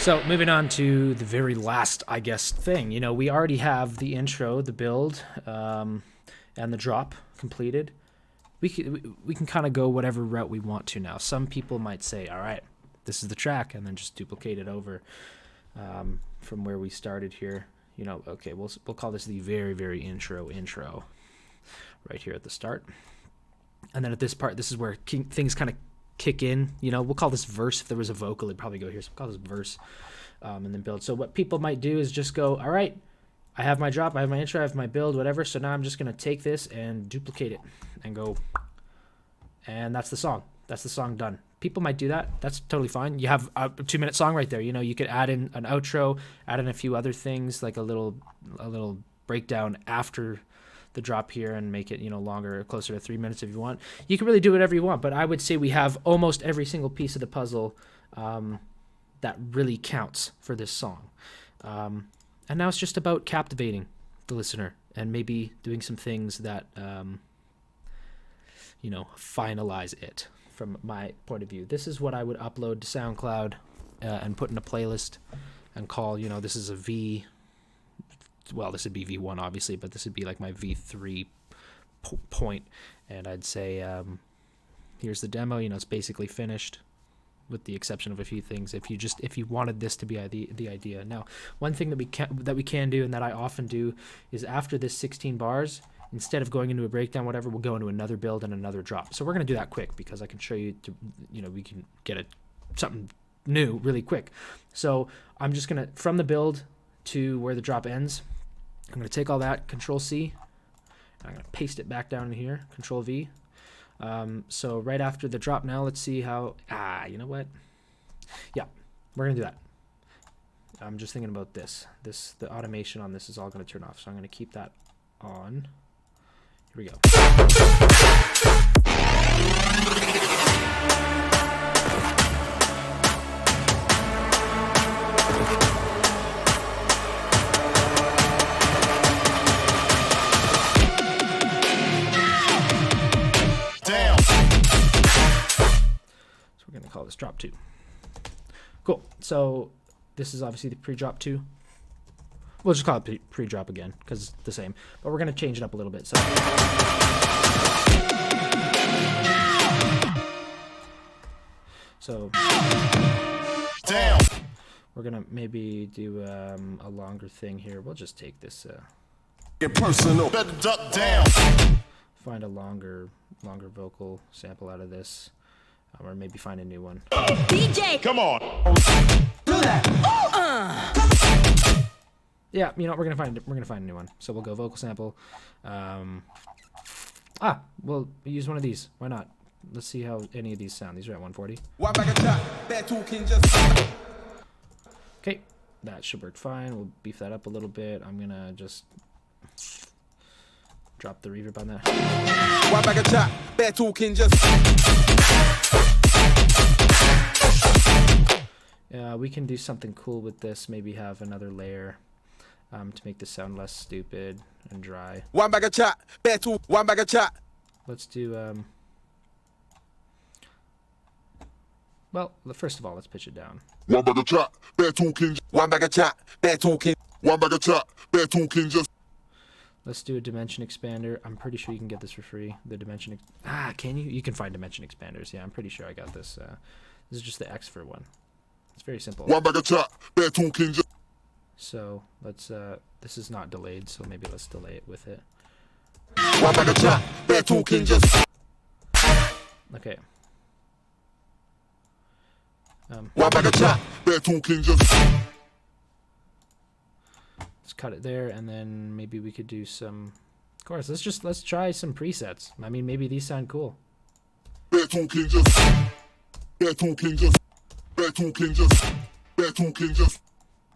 So moving on to the very last, I guess, thing. You know, we already have the intro, the build, and the drop completed. We can kind of go whatever route we want to now. Some people might say, all right, this is the track, and then just duplicate it over from where we started here. You know, okay, we'll call this the very, very intro right here at the start. And then at this part, this is where things kind of kick in. You know, we'll call this verse. If there was a vocal, it'd probably go here. So we'll call this verse and then build. So what people might do is just go, all right, I have my drop, I have my intro, I have my build, whatever. So now I'm just going to take this and duplicate it and go. And that's the song. That's the song done. People might do that. That's totally fine. You have a 2-minute song right there. You know, you could add in an outro, add in a few other things, like a little breakdown after the drop here and make it, you know, longer, closer to 3 minutes if you want. You can really do whatever you want, but I would say we have almost every single piece of the puzzle that really counts for this song. And now it's just about captivating the listener and maybe doing some things that, you know, finalize it from my point of view. This is what I would upload to SoundCloud and put in a playlist and call, you know, this is a V. Well, this would be V1 obviously, but this would be like my V3 point. And I'd say, here's the demo, you know, it's basically finished with the exception of a few things. If you wanted this to be the idea. Now, one thing that we can do and that I often do is after this 16 bars, instead of going into a breakdown, whatever, we'll go into another build and another drop. So we're going to do that quick because I can show you, you know, we can get something new really quick. So I'm just going to, from the build to where the drop ends, I'm going to take all that, Control C, and I'm going to paste it back down in here, Control V. So right after the drop now, let's see how, you know what? Yeah, we're going to do that. I'm just thinking about this. The automation on this is all going to turn off. So I'm going to keep that on. Here we go. Call this drop 2. Cool. So this is obviously the pre-drop 2. We'll just call it pre-drop again because it's the same, but we're going to change it up a little bit. So damn, we're going to maybe do a longer thing here. We'll just take this get personal. Duck down. Find a longer vocal sample out of this. Or maybe find a new one. DJ, come on, do that. Yeah, you know we're gonna find a new one. So we'll go vocal sample. We'll use one of these. Why not? Let's see how any of these sound. These are at 140. Okay, that should work fine. We'll beef that up a little bit. I'm gonna just drop the reverb on that. We can do something cool with this. Maybe have another layer to make this sound less stupid and dry. Let's do well, first of all, let's pitch it down. Let's do a dimension expander. I'm pretty sure you can get this for free. The dimension can you? You can find dimension expanders. Yeah, I'm pretty sure I got this. This is just the Xfer one. It's very simple. So let's this is not delayed, so maybe let's delay it with it. Okay. Let's cut it there, and then maybe we could do some. Of course, let's try some presets. I mean, maybe these sound cool.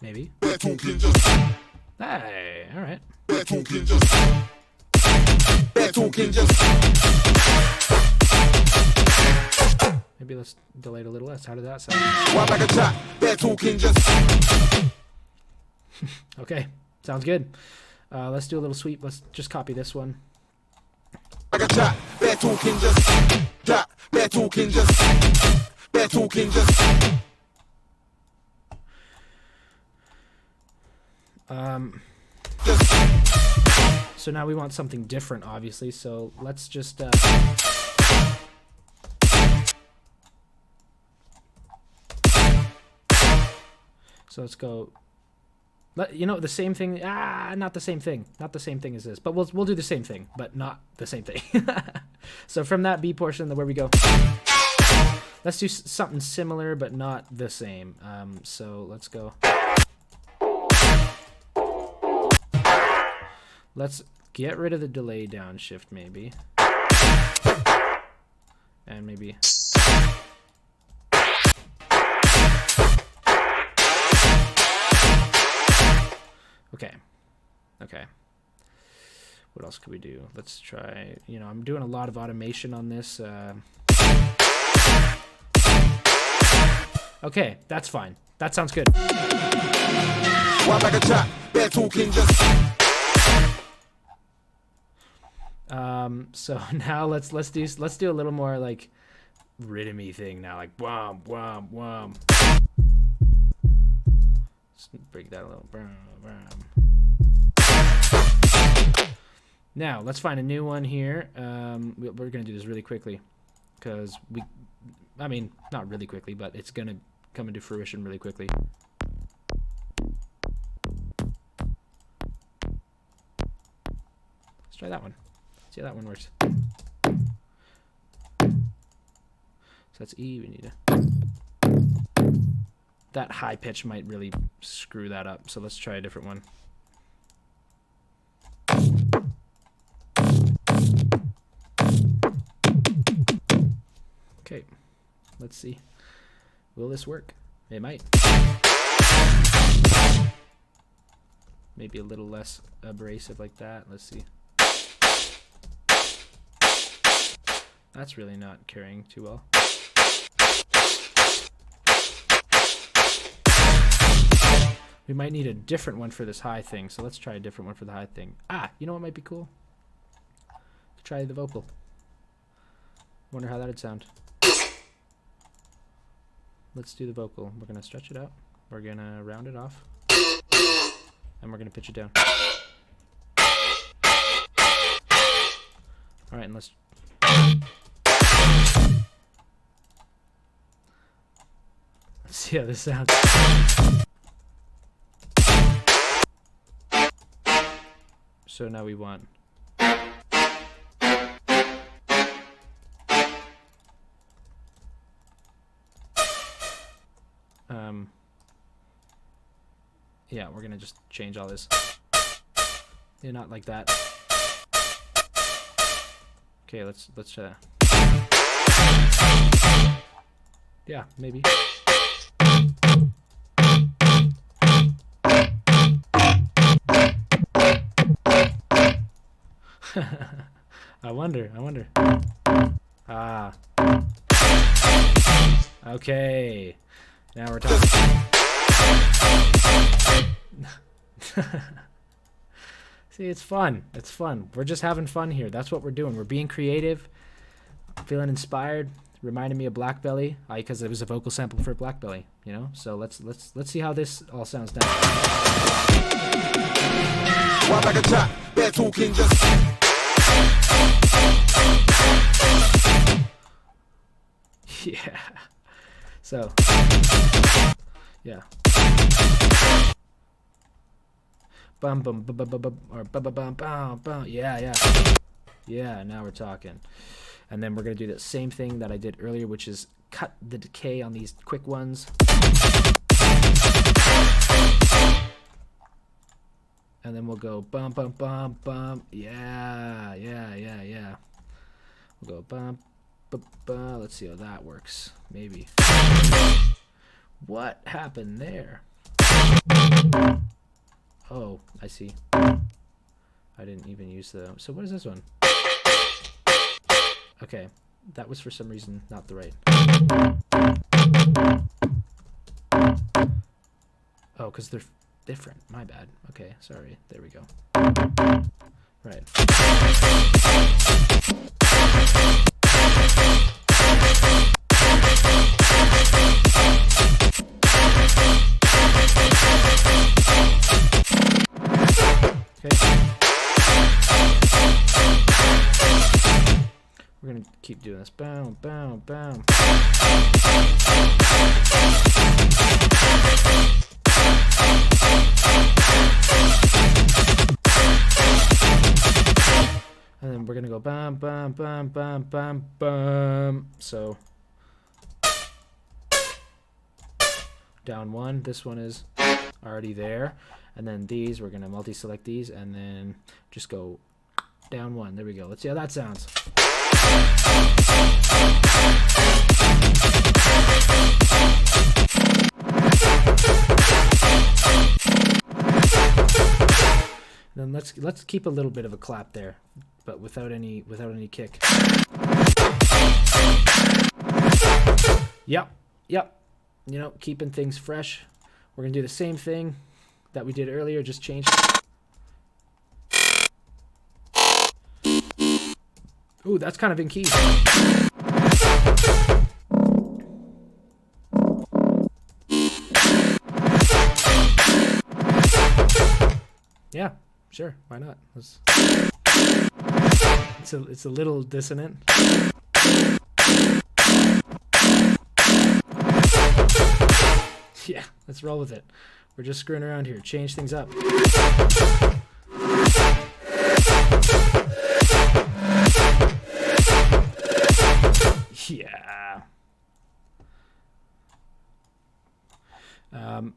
Maybe. Hey, all right. Maybe let's delay it a little less. How did that sound? Okay, sounds good. Let's do a little sweep. Let's just copy this one. So now we want something different, obviously. So let's just so let's go. You know, the same thing. Not the same thing. Not the same thing as this. But we'll do the same thing, but not the same thing. So from that B portion, where we go, let's do something similar, but not the same. So let's go. Let's get rid of the delay downshift, maybe. And maybe. Okay. What else could we do? Let's try, you know, I'm doing a lot of automation on this. Okay, that's fine. That sounds good. So now let's do a little more like rhythmy thing now, like wham wham wham. Let's break that a little. Brum, brum. Now let's find a new one here. We're gonna do this really quickly because I mean, not really quickly, but it's gonna come into fruition really quickly. Let's try that one. See how that one works. So that's E. We need to. That high pitch might really screw that up. So let's try a different one. Okay. Let's see. Will this work? It might. Maybe a little less abrasive like that. Let's see. That's really not carrying too well. We might need a different one for this high thing, so let's try a different one for the high thing. You know what might be cool? Try the vocal. Wonder how that'd sound. Let's do the vocal. We're gonna stretch it out. We're gonna round it off. And we're gonna pitch it down. Alright, and let's see how this sounds. So now we want yeah, we're gonna just change all this. Yeah, not like that. Okay, let's yeah, maybe. I wonder. Okay. Now we're talking. See, it's fun. It's fun. We're just having fun here. That's what we're doing. We're being creative. Feeling inspired. Reminded me of Black Belly, because it was a vocal sample for Black Belly, you know. So let's see how this all sounds now. Yeah. So. Yeah. Bum bum bum bum bum or bum bum bum bum bum. Yeah. Yeah. Now we're talking. And then we're gonna do the same thing that I did earlier, which is cut the decay on these quick ones. And then we'll go bum bum bum bum. Yeah. We'll go bum bum bum. Let's see how that works. Maybe. What happened there? Oh, I see. I didn't even use the. So what is this one? Okay, that was for some reason not the right. Oh, because they're different. My bad. Okay, sorry. There we go. Right. keep doing this. Boom, boom, boom. And then we're gonna go bam, bam, bam, bam, bam, bam. So down one. This one is already there. And then these, we're gonna multi-select these, and then just go down one. There we go. Let's see how that sounds. Then let's keep a little bit of a clap there, but without any kick. Yep. You know, keeping things fresh. We're gonna do the same thing that we did earlier, just change. Ooh, that's kind of in key. Yeah, sure, why not? It's a little dissonant. Yeah, let's roll with it. We're just screwing around here. Change things up. Yeah.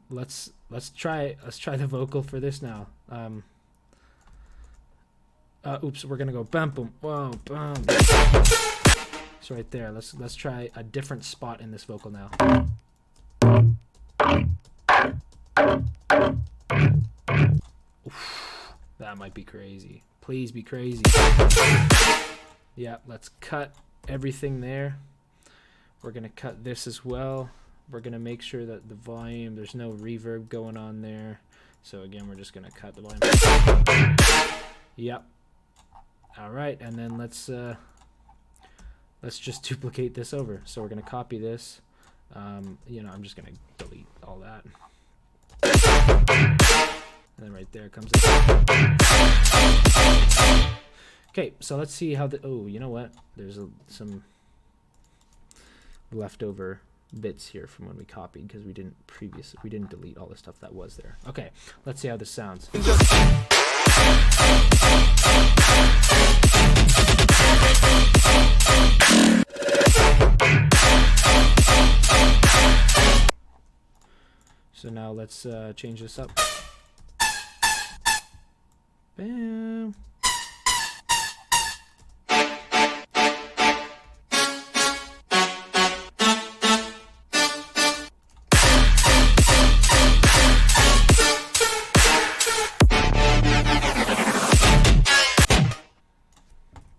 Let's try the vocal for this now. Oops, we're gonna go bum boom, whoa, bum. It's right there. Let's try a different spot in this vocal now. Oof, that might be crazy. Please be crazy. Yeah, let's cut everything there. We're gonna cut this as well. We're gonna make sure that the volume, there's no reverb going on there. So again, we're just gonna cut the volume. Yep. All right, and then let's just duplicate this over. So we're gonna copy this. You know, I'm just gonna delete all that. And then right there comes it. Okay, so let's see how the, oh, you know what? There's some leftover bits here from when we copied, because we didn't delete all the stuff that was there. Okay, let's see how this sounds. So now let's change this up. Bam.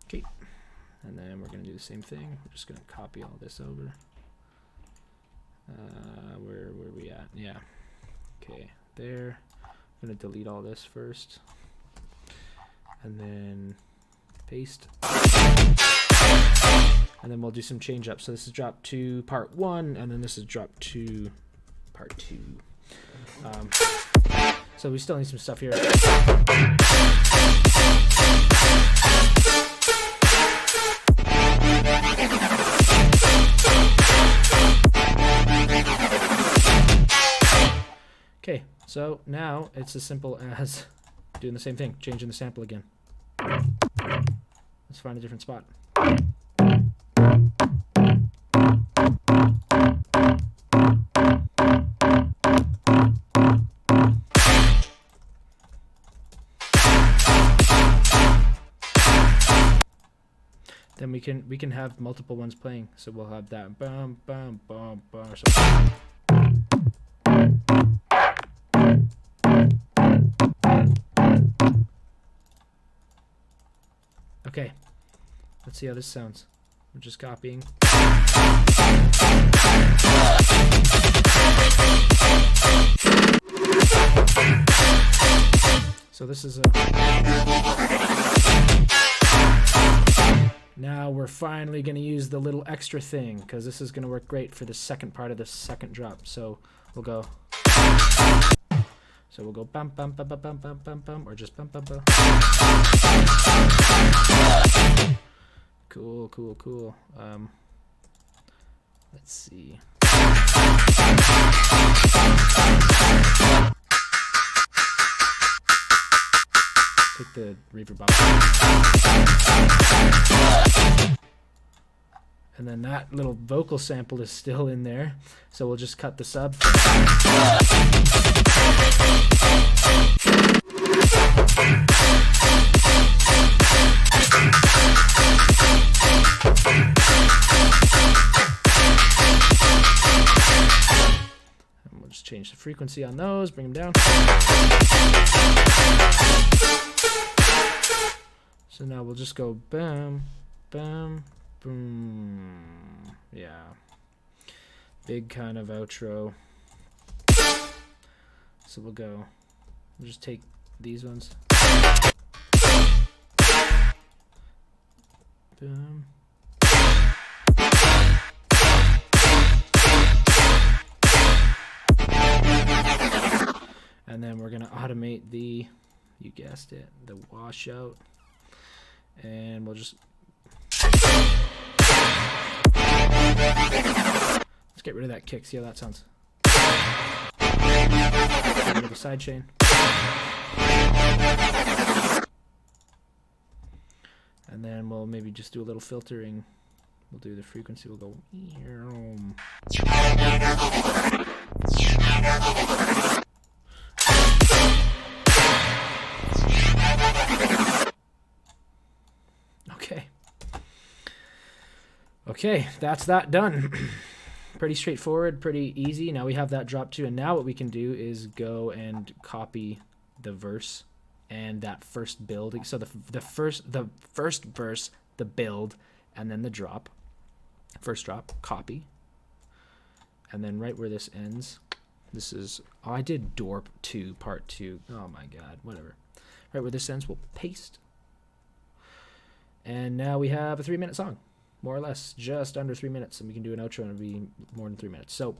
Okay, and then we're going to do the same thing. We're just going to copy all this over. Where are we at? Yeah. Okay, there. I'm going to delete all this first. And then paste. And then we'll do some change up. So this is drop to part 1, and then this is drop to part 2. So we still need some stuff here. Okay, so now it's as simple as doing the same thing, changing the sample again. Let's find a different spot. Then we can have multiple ones playing, so we'll have that bum bum bum bum or something. Okay, let's see how this sounds. We're just copying. So this is a... Now we're finally going to use the little extra thing, because this is going to work great for the second part of the second drop. So we'll go... So we'll go bum bum bum bum bum bum bum bum, or just bum bum bum. Cool, cool, cool. Let's see. Take the reverb off. And then that little vocal sample is still in there, so we'll just cut the sub. And we'll just change the frequency on those, bring them down. So now we'll just go bam, bam, boom. Yeah. Big kind of outro. So we'll just take these ones. Boom. And then we're gonna automate the, you guessed it, the washout. And we'll just let's get rid of that kick. See how that sounds. Get rid of the side chain. And then we'll maybe just do a little filtering. We'll do the frequency. We'll go. Okay, that's that done. Pretty straightforward, pretty easy. Now we have that drop too, and now what we can do is go and copy the verse and that first build. So the first verse, the build, and then the drop. First drop, copy. And then right where this ends, this is, oh, I did Dorp 2, part 2. Oh my god, whatever. Right where this ends, we'll paste. And now we have a 3-minute song. More or less, just under 3 minutes, and we can do an outro and it'll be more than 3 minutes. So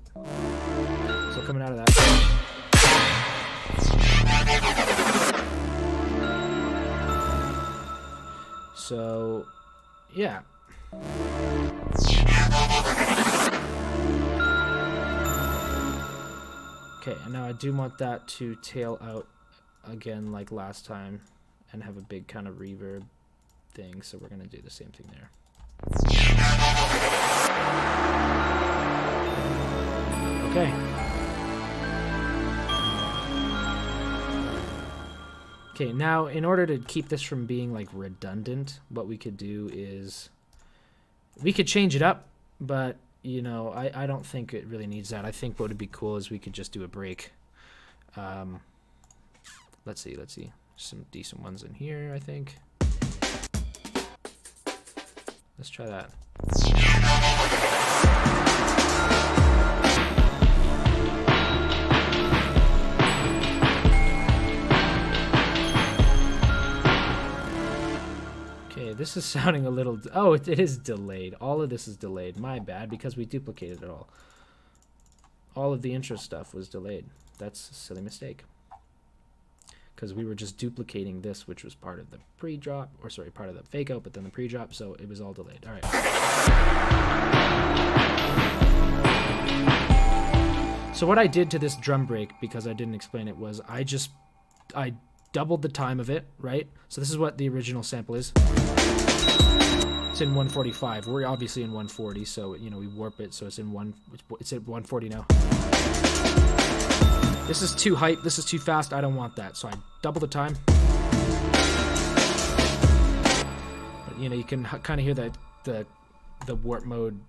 coming out of that. So, yeah. Okay, and now I do want that to tail out again like last time and have a big kind of reverb thing, so we're going to do the same thing there. Okay. Okay, now in order to keep this from being like redundant, what we could do is we could change it up, but you know, I don't think it really needs that. I think what would be cool is we could just do a break. Let's see. Some decent ones in here, I think. Let's try that. Okay, this is sounding a little... Oh, it is delayed. All of this is delayed. My bad, because we duplicated it all. All of the intro stuff was delayed. That's a silly mistake. Because we were just duplicating this, which was part of the pre-drop, or sorry, part of the fake out, but then the pre-drop, so it was all delayed. All right. So what I did to this drum break, because I didn't explain it, was I doubled the time of it, right? So this is what the original sample is. It's in 145. We're obviously in 140, so you know we warp it, so it's at 140 now. This is too hype. This is too fast. I don't want that. So I double the time. But, you know, you can kind of hear the warp mode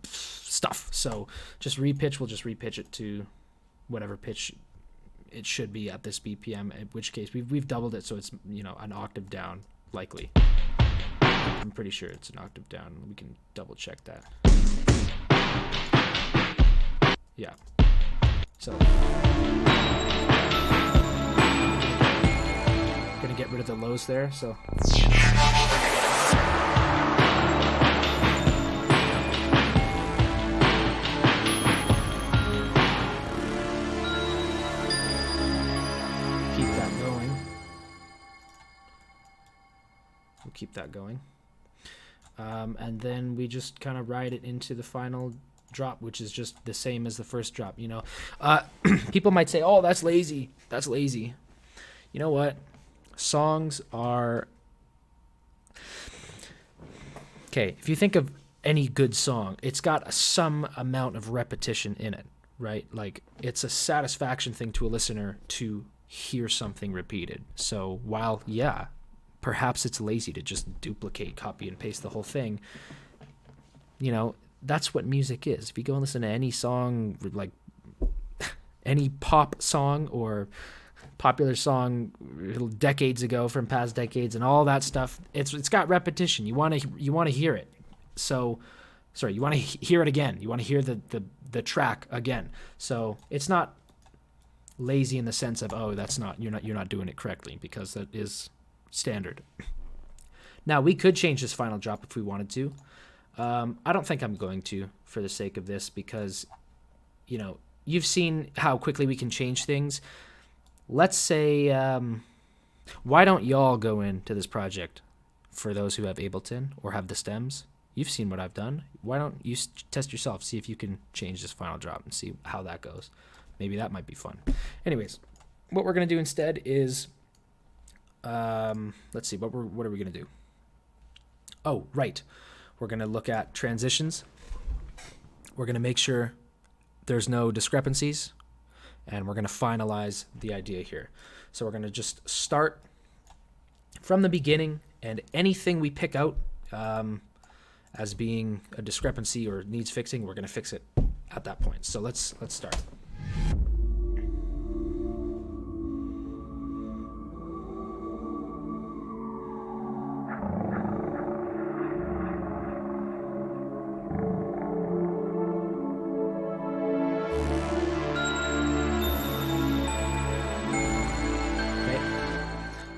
stuff. So just repitch. We'll just repitch it to whatever pitch it should be at this BPM. In which case we've doubled it, so it's, you know, an octave down likely. I'm pretty sure it's an octave down. We can double check that. Yeah. So, gonna get rid of the lows there, so. Keep that going. We'll keep that going. And then we just kind of ride it into the final drop, which is just the same as the first drop. You know, people might say, "Oh, that's lazy. That's lazy." You know what? Songs are okay. If you think of any good song, it's got some amount of repetition in it, right? Like, it's a satisfaction thing to a listener to hear something repeated. So while, yeah, perhaps it's lazy to just duplicate, copy, and paste the whole thing, you know, that's what music is. If you go and listen to any song, like any pop song or popular song decades ago from past decades and all that stuff, it's got repetition. You want to hear it. So, sorry, you want to hear it again. You want to hear the track again. So it's not lazy in the sense of, oh, you're not doing it correctly, because that is standard. Now, we could change this final drop if we wanted to. I don't think I'm going to, for the sake of this, because, you know, you've seen how quickly we can change things. Let's say, why don't y'all go into this project, for those who have Ableton or have the stems? You've seen what I've done. Why don't you test yourself, see if you can change this final drop and see how that goes. Maybe that might be fun. Anyways, what we're going to do instead is, let's see, what are we going to do? Oh, right. We're going to look at transitions. We're going to make sure there's no discrepancies, and we're going to finalize the idea here. So we're going to just start from the beginning, and anything we pick out as being a discrepancy or needs fixing, we're going to fix it at that point. So let's start.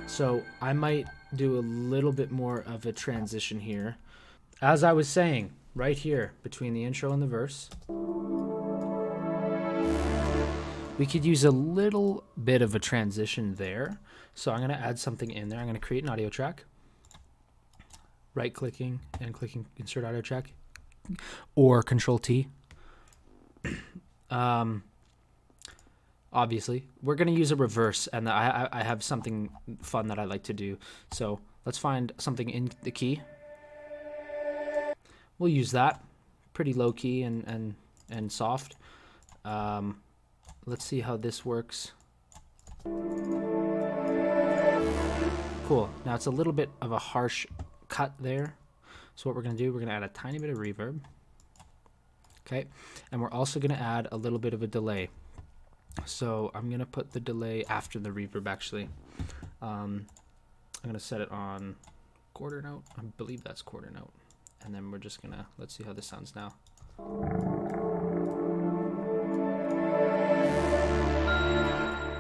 So I might do a little bit more of a transition here. As I was saying, right here, between the intro and the verse, we could use a little bit of a transition there. So I'm going to add something in there. I'm going to create an audio track. Right-clicking and clicking Insert Audio Track, or Control-T. Obviously, we're going to use a reverse, and I have something fun that I like to do. So let's find something in the key. We'll use that. Pretty low key and soft. Let's see how this works. Cool. Now it's a little bit of a harsh cut there. So what we're going to do, we're going to add a tiny bit of reverb. Okay. And we're also going to add a little bit of a delay. So I'm going to put the delay after the reverb, actually. I'm going to set it on quarter note. I believe that's quarter note. And then we're just going to, let's see how this sounds now.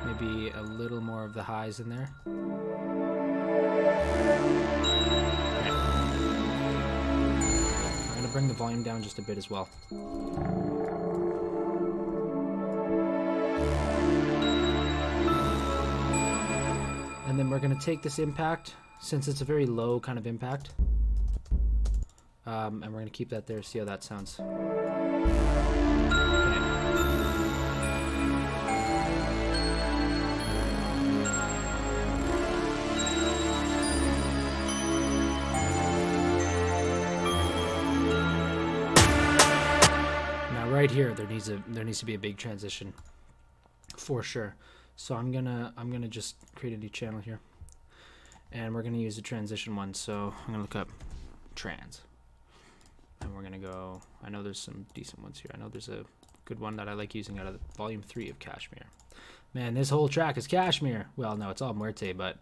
Maybe a little more of the highs in there. Okay. I'm going to bring the volume down just a bit as well. And then we're going to take this impact, since it's a very low kind of impact, and we're going to keep that there, see how that sounds. Okay. Now right here, there needs to be a big transition, for sure. So I'm gonna just create a new channel here, and we're gonna use a transition one. So I'm gonna look up trans, and we're gonna go. I know there's some decent ones here. I know there's a good one that I like using out of volume 3 of Kashmir. Man, this whole track is Kashmir. Well, no, it's all Muerte, but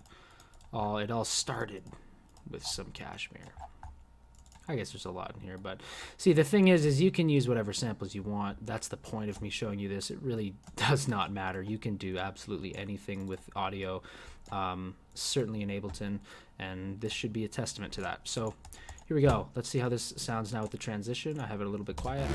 it all started with some Kashmir. I guess there's a lot in here, but see, the thing is you can use whatever samples you want. That's the point of me showing you this. It really does not matter. You can do absolutely anything with audio, certainly in Ableton, and this should be a testament to that. So here we go. Let's see how this sounds now with the transition. I have it a little bit quiet.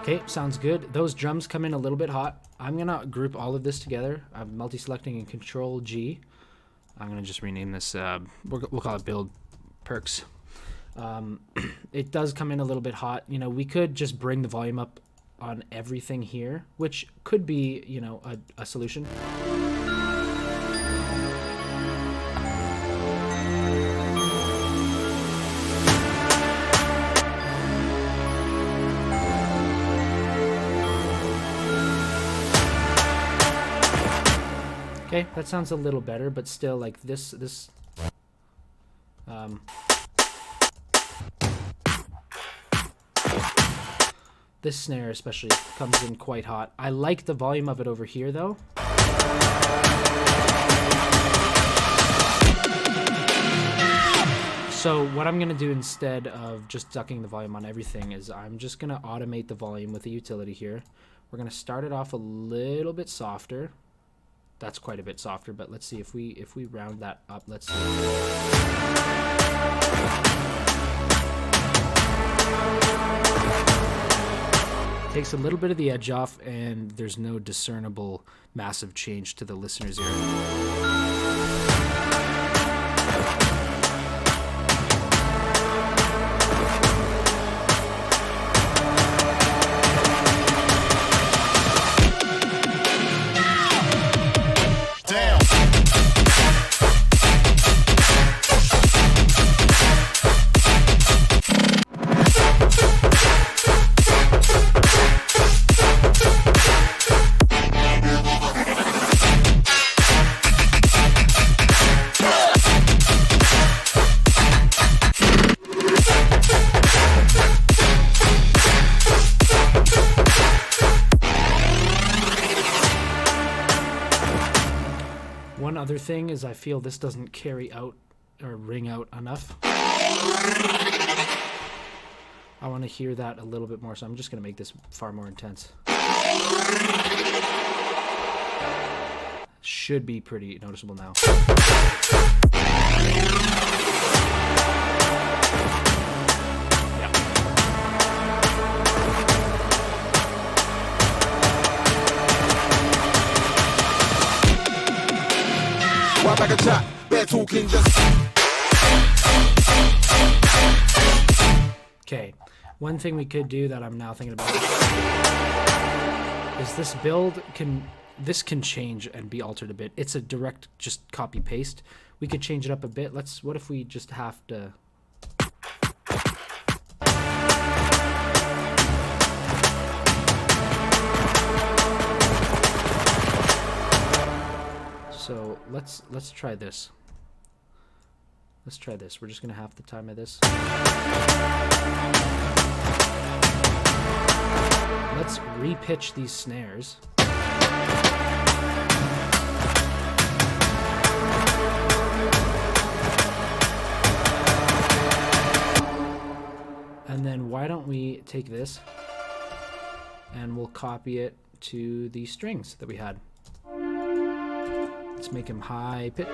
Okay, sounds good. Those drums come in a little bit hot. I'm gonna group all of this together. I'm multi-selecting in Control G. I'm gonna just rename this, we'll call it Build Perks. It does come in a little bit hot. You know, we could just bring the volume up on everything here, which could be, you know, a solution. Okay, that sounds a little better, but still, like this snare especially comes in quite hot. I like the volume of it over here, though. So what I'm going to do instead of just ducking the volume on everything is I'm just going to automate the volume with the utility here. We're going to start it off a little bit softer. That's quite a bit softer, but let's see if we round that up. Let's see. Takes a little bit of the edge off, and there's no discernible massive change to the listener's ear. One other thing is I feel this doesn't carry out or ring out enough. I want to hear that a little bit more, so I'm just going to make this far more intense. Should be pretty noticeable now. Like a chop, bear talking just. Okay, one thing we could do that I'm now thinking about is this build can change and be altered a bit. It's a direct just copy paste. We could change it up a bit. What if we just have to So let's try this. Let's try this. We're just gonna half the time of this. Let's repitch these snares. And then why don't we take this and we'll copy it to the strings that we had. Let's make them high pitch.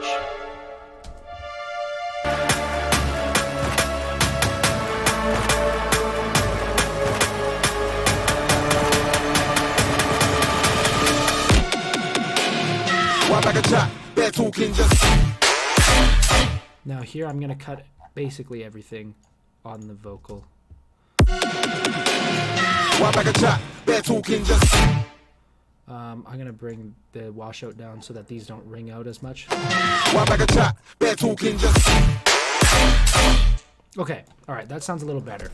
Now here I'm going to cut basically everything on the vocal. I'm going to bring the washout down so that these don't ring out as much. Okay, alright, that sounds a little better.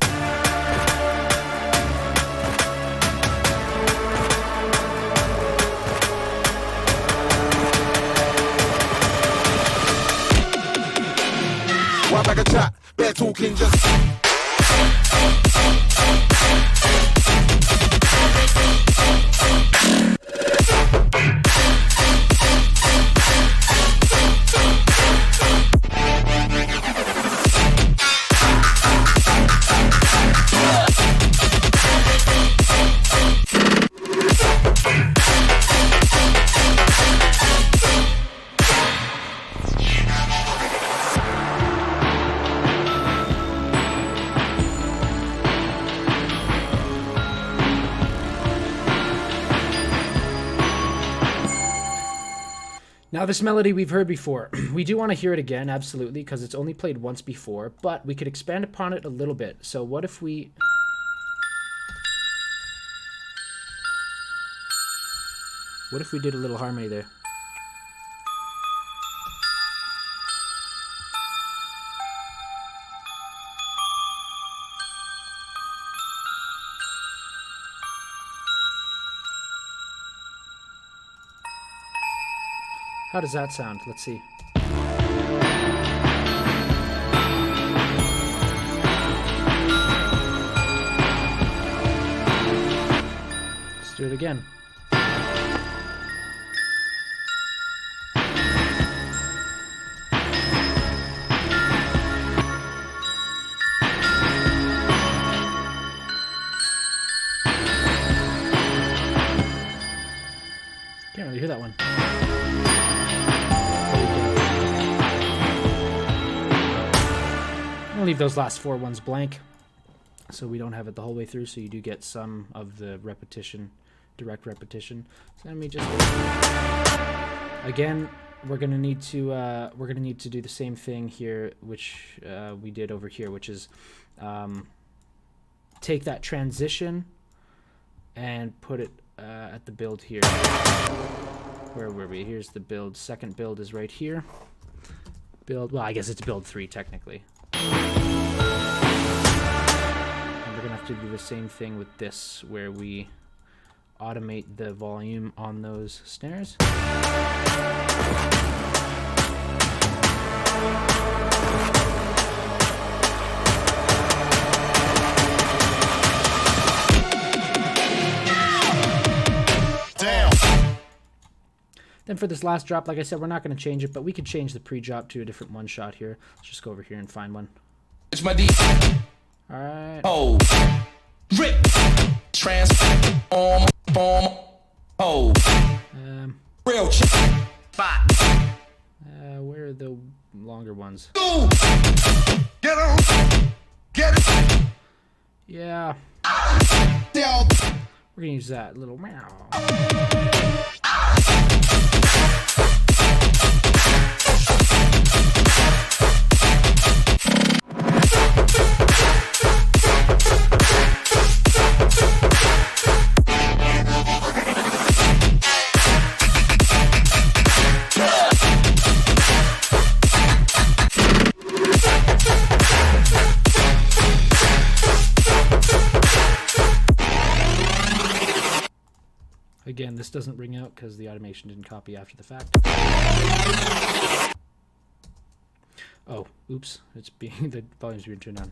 Now, this melody we've heard before. We do want to hear it again, absolutely, because it's only played once before, but we could expand upon it a little bit. So what if we... What if we did a little harmony there? How does that sound? Let's see. Let's do it again. Can't really hear that one. I'm gonna leave those last 4 ones blank so we don't have it the whole way through, so you do get some of the repetition, direct repetition. So let me just again, we're gonna need to do the same thing here, which we did over here, which is take that transition and put it at the build here. Where were we? Here's the build. Second build is right here. Build, well, I guess it's build 3 technically. And we're gonna have to do the same thing with this, where we automate the volume on those snares. Then for this last drop, like I said, we're not going to change it, but we could change the pre-drop to a different one-shot here. Let's just go over here and find one. It's my D. All right. Oh, rip, transform, form, oh, real spot. Where are the longer ones? Ooh. Get on, get it. Yeah, Down. we're going to use that little meow. Again, this doesn't ring out because the automation didn't copy after the fact. Oh, oops. It's being the volume's being turned down.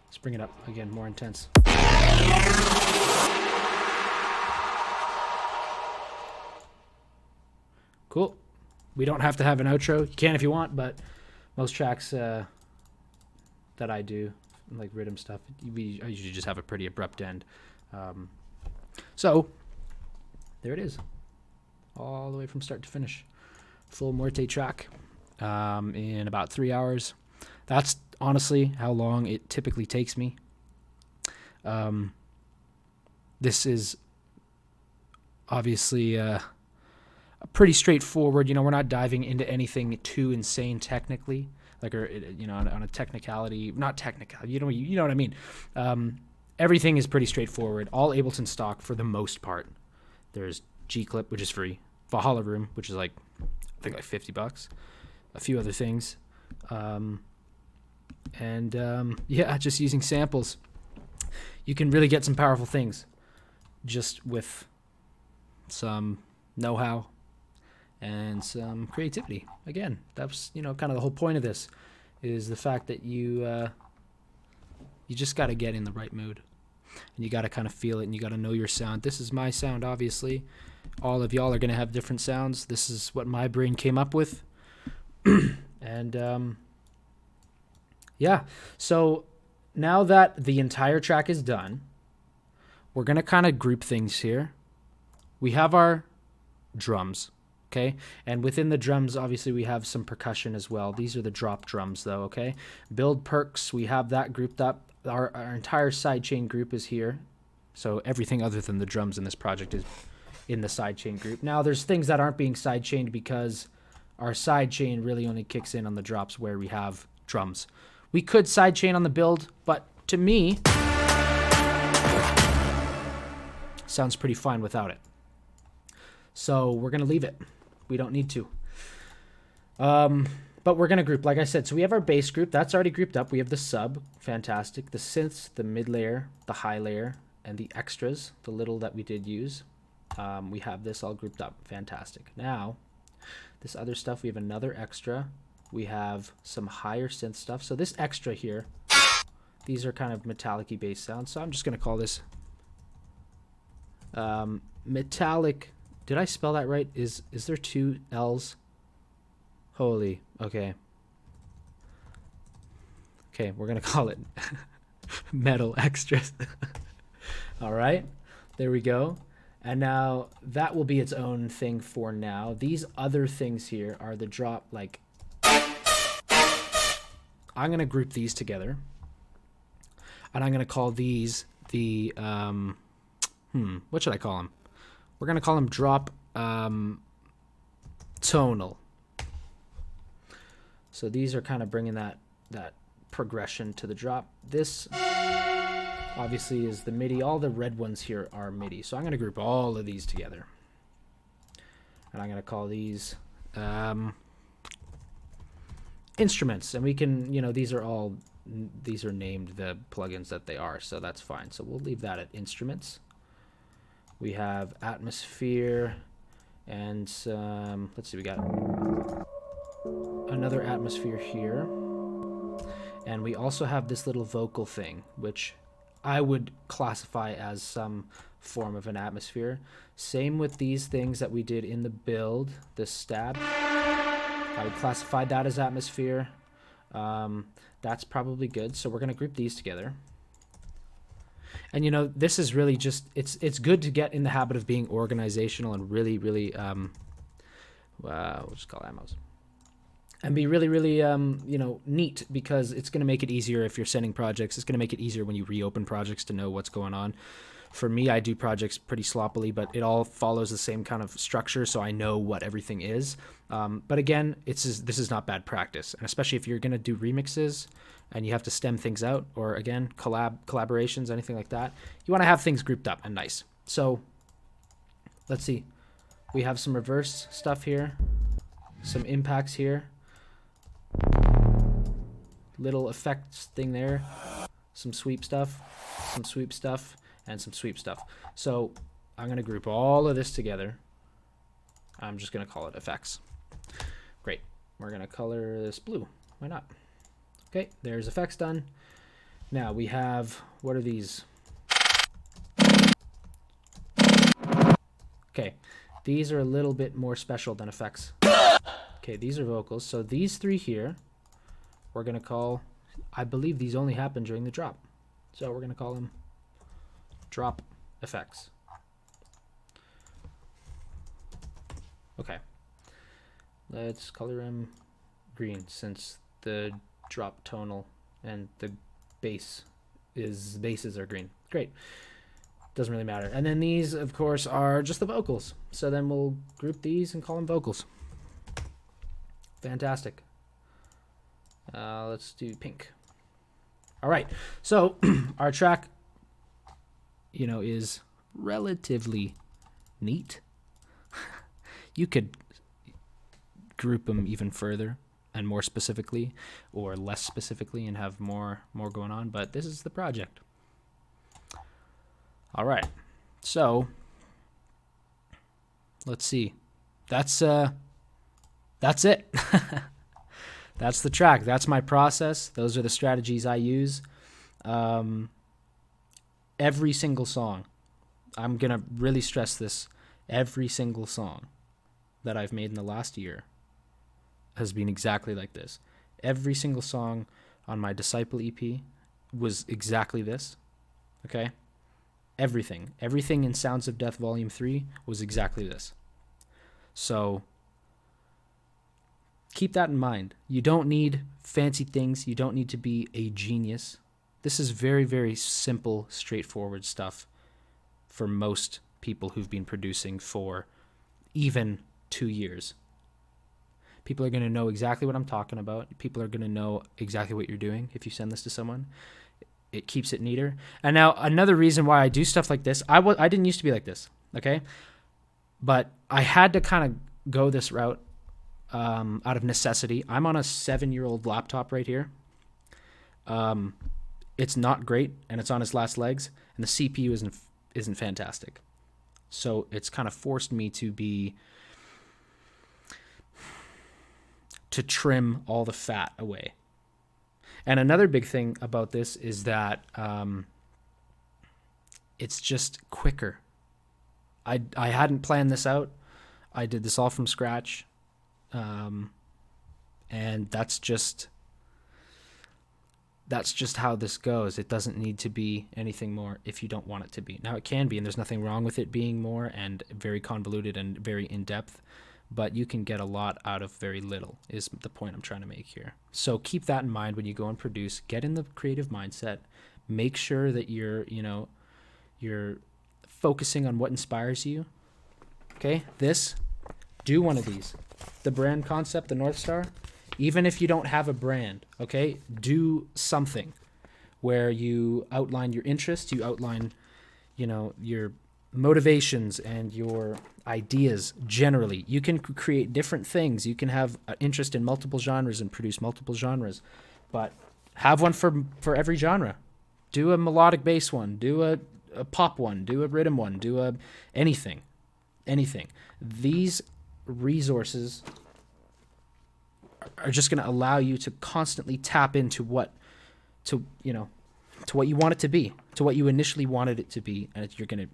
Let's bring it up again, more intense. Cool. We don't have to have an outro. You can if you want, but most tracks that I do, like rhythm stuff, I usually just have a pretty abrupt end. So there it is, all the way from start to finish. Full Muerte track in about 3 hours. That's honestly how long it typically takes me. This is obviously a pretty straightforward. You know, we're not diving into anything too insane technically, like, or you know, on a technicality, not technical. You know what I mean. Everything is pretty straightforward. All Ableton stock for the most part. There's G-Clip, which is free. Valhalla Room, which is like, I think like $50. A few other things. Yeah, just using samples. You can really get some powerful things just with some know-how and some creativity. Again, that's, you know, kind of the whole point of this, is the fact that you just got to get in the right mood. And you got to kind of feel it, and you got to know your sound. This is my sound, obviously. All of y'all are going to have different sounds. This is what my brain came up with. And yeah, so now that the entire track is done, we're going to kind of group things here. We have our drums, okay? And within the drums, obviously, we have some percussion as well. These are the drop drums, though, okay? Build perks, we have that grouped up. Our entire sidechain group is here. So everything other than the drums in this project in the sidechain group. Now, there's things that aren't being sidechained because our sidechain really only kicks in on the drops where we have drums. We could sidechain on the build, but to me, sounds pretty fine without it. So we're going to leave it. We don't need to. But we're going to group, like I said. So we have our bass group. That's already grouped up. We have the sub. Fantastic. The synths, the mid layer, the high layer, and the extras, the little that we did use. We have this all grouped up. Fantastic. Now, this other stuff, we have another extra. We have some higher synth stuff. So this extra here, these are kind of metallic-y bass sounds. So I'm just going to call this metallic. Did I spell that right? Is there two L's? Holy. Okay. Okay, we're going to call it metal extras. All right. There we go. And now that will be its own thing for now. These other things here are the drop, like, I'm going to group these together. And I'm going to call these the, what should I call them? We're going to call them drop tonal. So these are kind of bringing that progression to the drop. This obviously is the MIDI. All the red ones here are MIDI. So I'm going to group all of these together. And I'm going to call these instruments. And we can, these are named the plugins that they are. So that's fine. So we'll leave that at instruments. We have atmosphere and some, let's see, we got another atmosphere here. And we also have this little vocal thing, which I would classify as some form of an atmosphere. Same with these things that we did in the build, the stab. I would classify that as atmosphere. That's probably good. So we're going to group these together. And this is really just, it's good to get in the habit of being organizational and really, we'll just call it ammos. And be really, really, neat, because it's going to make it easier if you're sending projects. It's going to make it easier when you reopen projects to know what's going on. For me, I do projects pretty sloppily, but it all follows the same kind of structure, so I know what everything is. But again, this is not bad practice, and especially if you're going to do remixes and you have to stem things out, or again, collaborations, anything like that. You want to have things grouped up and nice. So let's see. We have some reverse stuff here, some impacts here. Little effects thing there, some sweep stuff, and some sweep stuff. So I'm going to group all of this together. I'm just going to call it effects. Great. We're going to color this blue. Why not? Okay, there's effects done. Now we have, what are these? Okay, these are a little bit more special than effects. Okay, these are vocals. So these three here, we're going to call, I believe these only happen during the drop. So we're going to call them drop effects. Okay. Let's color them green, since the drop tonal and the basses are green. Great. Doesn't really matter. And then these, of course, are just the vocals. So then we'll group these and call them vocals. Fantastic. Let's do pink. All right. So our track, is relatively neat. You could group them even further and more specifically, or less specifically, and have more going on. But this is the project. All right. So let's see. That's it. That's the track. That's my process. Those are the strategies I use. Every single song, I'm going to really stress this, every single song that I've made in the last year has been exactly like this. Every single song on my Disciple EP was exactly this. Okay? Everything in Sounds of Death Volume 3 was exactly this. So keep that in mind. You don't need fancy things. You don't need to be a genius. This is very, very simple, straightforward stuff for most people who've been producing for even 2 years. People are going to know exactly what I'm talking about. People are going to know exactly what you're doing if you send this to someone. It keeps it neater. And now another reason why I do stuff like this, I didn't used to be like this, okay? But I had to kind of go this route out of necessity. I'm on a 7-year-old laptop right here. It's not great, and it's on its last legs, and the CPU isn't fantastic. So it's kind of forced me to trim all the fat away. And another big thing about this is that it's just quicker. I hadn't planned this out. I did this all from scratch. And that's just how this goes. It doesn't need to be anything more if you don't want it to be. Now it can be, and there's nothing wrong with it being more and very convoluted and very in-depth, but you can get a lot out of very little is the point I'm trying to make here. So keep that in mind when you go and produce. Get in the creative mindset. Make sure that you're focusing on what inspires you. Okay? Do one of these. The brand concept, the North Star, even if you don't have a brand, okay? Do something where you outline your interests, you outline, your motivations and your ideas generally. You can create different things. You can have an interest in multiple genres and produce multiple genres, but have one for every genre. Do a melodic bass one, do a pop one, do a rhythm one, do anything. These resources are just going to allow you to constantly tap into what you want it to be, to what you initially wanted it to be, and you're going to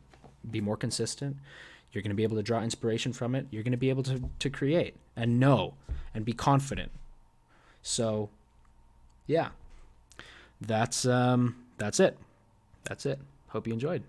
be more consistent. You're going to be able to draw inspiration from it. You're going to be able to create and know and be confident. So, yeah, that's it. Hope you enjoyed.